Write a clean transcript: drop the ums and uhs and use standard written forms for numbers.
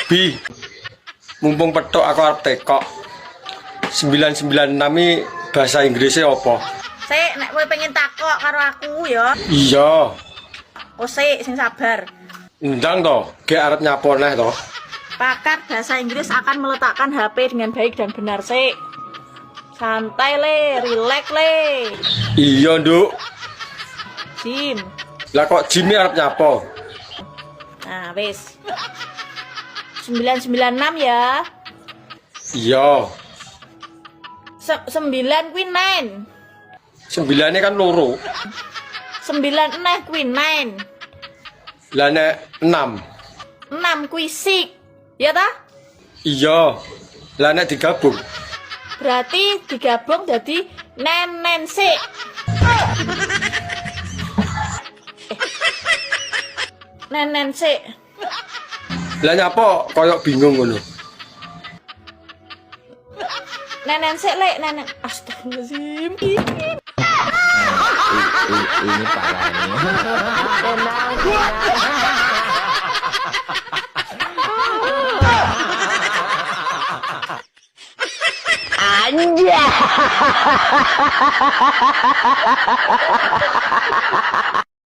Bi, mumpung petok aku arep tekok. 996 iki bahasa Inggrisnya apa? Sik, nek kowe pengen takok karo aku ya. Iya, Oh sik, sing sabar. ndang to, gek arep nyapo neh to. Pakar bahasa Inggris akan meletakkan HP dengan baik dan benar sik. Santai le, relax le. Iya, Nduk. Jim. Lah kok Jimmy arep nyapo? Nah, wis. 996 ya. Iya. 9 kuwi 9. 9 kan loro. 9 eneh kuwi 9. Lah nek 6. 6 kuwi 6. Ya ta? Iya. Lah nek digabung. Berarti digabung jadi nenen sik. Nenen sik. Lah nyapo koyok bingung ngono. Nenen sik lek, nenen. Astagfirullahaladzim. Ini parah ini. Anjay.